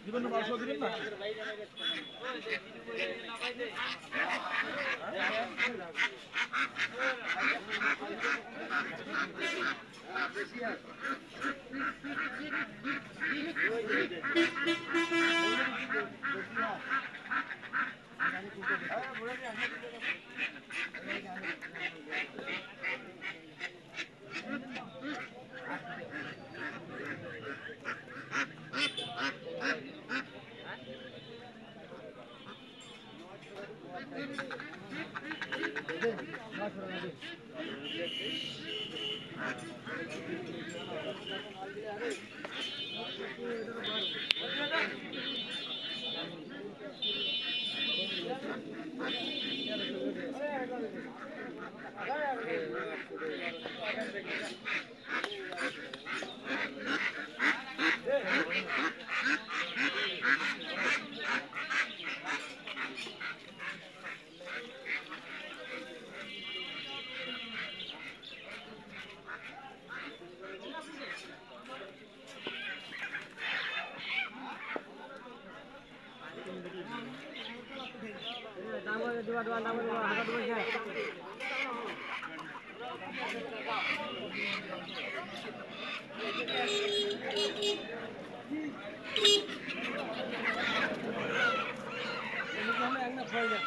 দিবেন না 1200 দিবেন না বেশি আছে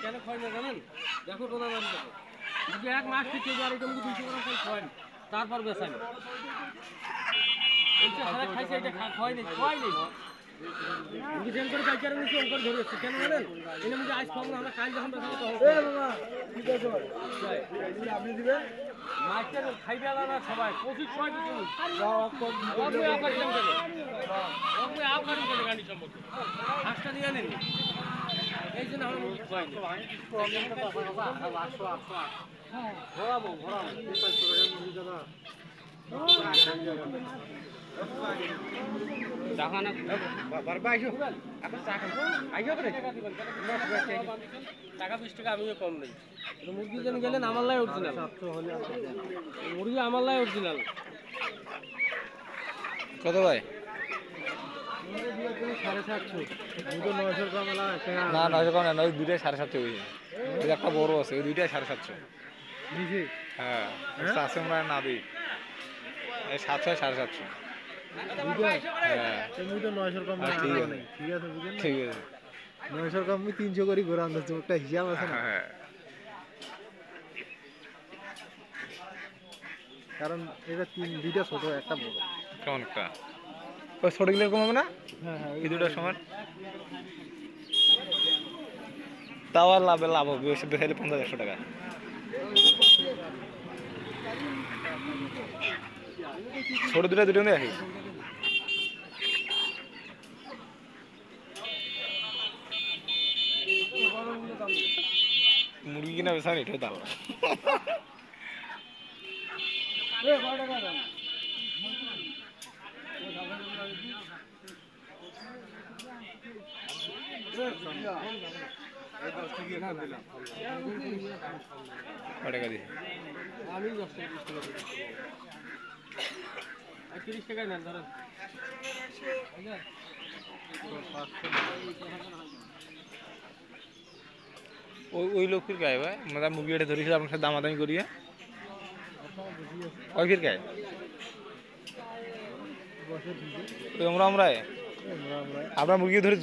কেন খয় না জানেন দেখো তোলা দাম দেখো যদি এক মাস থেকে আর এটা মুখে 200 গ্রাম খাই খয় তারপর বেচানো এইটা সারা খাইছে এটা খয় নেই মুখে জেন করে কাইকার নিচে অঙ্কর ধরে আছে কেন জানেন এনে মুখে আইস খাবো না আমরা কাল যখন বেচাবো তখন এ বাবা ঠিক আছে আপনি দিবেন মাছটা খাইবে না সবাই প্রচুর সময় দিতে যাও আপনি আকার কেন দেন আপনি আকার কেন গাড়ি সম্পর্কে হাসটা নিয়ে নেন এই জন্য আমরা মুখ খাই না ঘোরাবো টাকা 20 টাকা আমিও কম নেই মুরগি যেন গেলেন আমার লাই অরিজিনাল মুরগি আমার লাই অরিজিনাল কত ভাই না 900 কম না দুইটাই 750 হয়েছে একটা বড় আছে ওই দুইটাই 750 হ্যাঁ আছে আমরা না দিই 700 750 ঠিক আছে 900 কম 300 করে ঘোরা একটা হিসাব আছে না কারণ এটা দুইটা ছোট একটা বড় কেমন একটা ওই ছোট গিলে কম হবে না এই দুটার সমান তাও আর লাভ হবে ওই বেশি 50-100 টাকা ছোট দুটো দেখি মুরগি কিনা বেচা এটাও দাম টাকা দিয়ে আমি 10 টাকা নেন ধরেন ওই লোক ফির গায়ে ভাই মানে মুরগিটা ধরেছিল আপনার সাথে দামাদামি করিয়ে ওই ফির গায়ে আমরা আপনার মুরগি ধরে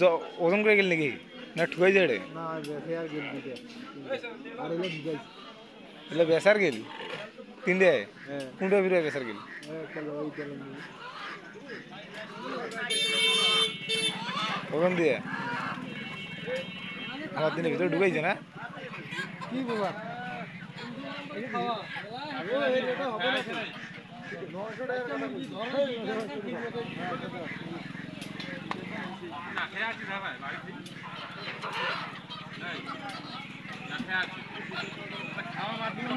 ওজন করে গেল নাকি না ঠুকাই যায় না বেসার গেল তিনটে কোনটা ফিরে বেসার গেল ওজন দিয়ে আমার দিনের ভিতরে ঢুকাইছে না কি বাবা 900 টাকার কথা বলছি। না খেয়ে আসছি না ভাই বাড়ি থেকে না খেয়ে আসছি খাওয়া বাদ দিয়ে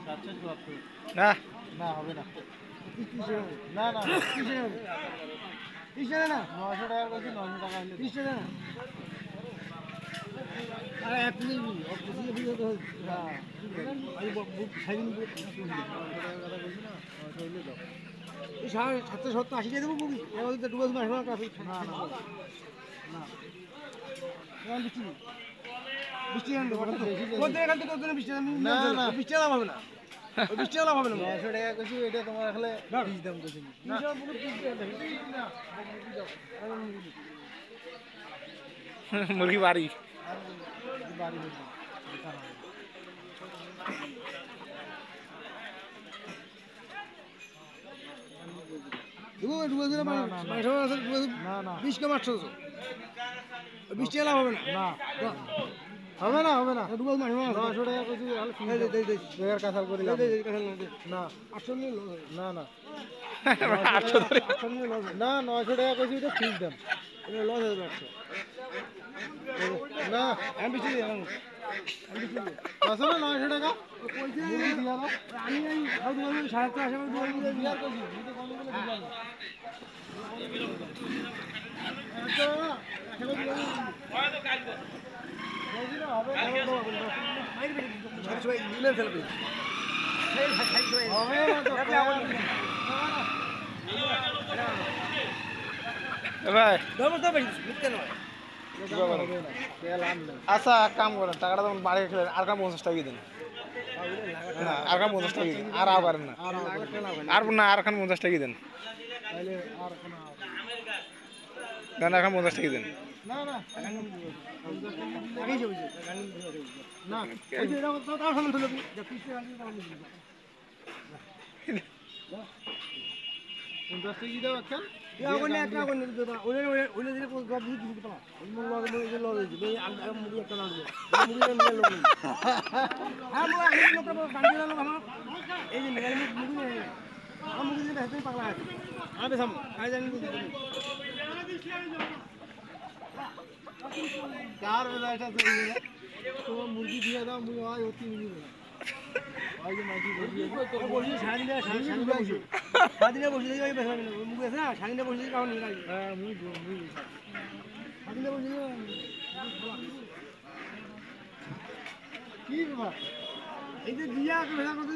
কত কত না না হবে না না না 30 টাকা না 900 টাকা করছি 900 টাকা হলে 30 টাকা না আরে এক মিনিট অফিসে ভিডিও তো হ্যাঁ আমি বুক সাইন করে 900 টাকা কথা বলছি না 900 হলে দাও এই 770 80 টাকা দেবো বুকি এবার তো ডুবাস মাস না না না না কোন দিচ্ছি বৃষ্টি আনবে কোন এখান থেকে কোন বৃষ্টি আনবে না না বৃষ্টি দাম হবে না ওই বৃষ্টি দাম হবে না 900 টাকা কইছি এটা তোমার আসলে বীজ দাম কইছি না মুরগি বাড়ি বাড়ি হবে না হবে না ডুবাস মাছ 900 টাকা কইছি বেকার কাঁঠাল করে না 800 নিয়ে না না 800 নিয়ে না 900 টাকা কইছি এটা ফিক্স দাম এটা লস হবে 800 না আমি বেশি আসলে 900 টাকা কইছি আমি এই খাও দুটো 450 আসে আমি দুটো বিয়ার কইছি দুটো কম করে দিলাম ভাই ভাই আচ্ছা এক কাম করেন টাকাটা তখন বাড়ি খেলেন আর কাম 50 টাকা দিন না আর কাম 50 টাকা দিন আর পারেন না আর না আর খান 50 টাকা দিন দেন আর খান 50 টাকা দিন না না আগেই যাবে না ওই যে এটা তো তাও সামনে চলে যা পিছে আনতে তাও নিবি 50 টাকা দাও এখন ইয়া কোন একটা কোন দিতে ওলে ওলে দিলে কোন গব দিতে দিতে পারা ওই মন লাগে ওই যে লগে দিবে এই মুড়ি একটা লাগবে মুড়ি নিয়ে লগে হ্যাঁ মই আমি লোক বান্দি লোক আমার এই যে মেগালি মুড়ি নিয়ে আমি মুড়ি দিতে হেতে পাগলা আছে আমি সাম আই জানি चार बजे ऐसा चाहिए तो मुर्गी दिया था मुझे आज होती नहीं है आज माजी बोलिए शादी ने बोलिए ये बस मुझे ऐसा शादी ने बोलिए कौन नहीं हां मुझे शादी ने बोलिए ठीक बात এই যে দিয়া কথা কথা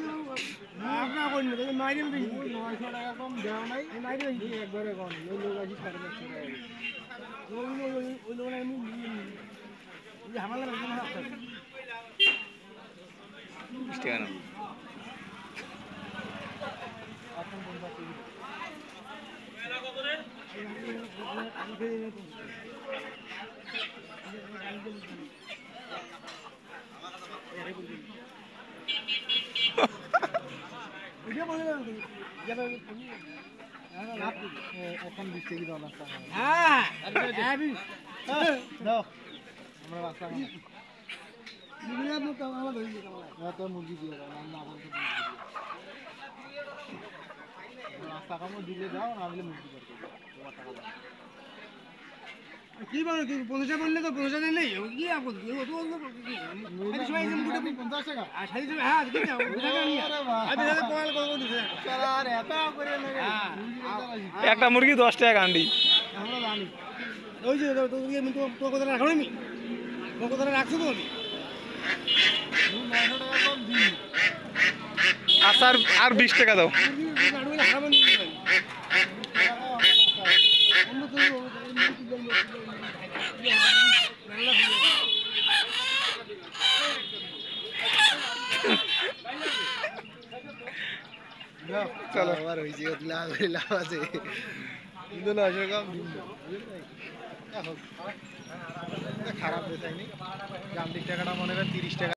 আপনারা কোন না মাইরে বেশি 900 টাকা কম দাও নাই মাইরে বেশি একবারে কোন ওই লোক আছে 450 টাকা ওই লোক আমি এই হামালা লাগবে না 20 টাকা না আপন বন্ধা এখন 20 টাকা দাও নাস্তা হ্যাঁ দাও আমরা নাস্তা মুরগি আপনি তো আমার ধরে দিতে পারবেন তো মুরগি দিয়ে দাও না বলতে নাস্তা কামো দিলে দাও না দিলে মুরগি করতে দাও টাকা দাও কি বলো কি 50 বললে তো 50 নেই কি আপত্তি ও তো আমি সময় দিন গুটে 50 টাকা আর সাইজ হ্যাঁ কি দাও আমি দাদা কল করে দিছে সারা আর এত করে লাগে একটা মুরগি 10 টাকা আন্ডি আমরা জানি ওই যে তো কথা রাখো আমি তো কথা রাখছো তো আমি 900 টাকা কম দিই আচ্ছা আর 20 টাকা দাও গাড়ুলা খাবেন চলো আবার হইছে লাভ আছে কিন্তু 900 কম দিন খারাপ বেচাইনি জাম দিক টাকাটা মনে হয় 30 টাকা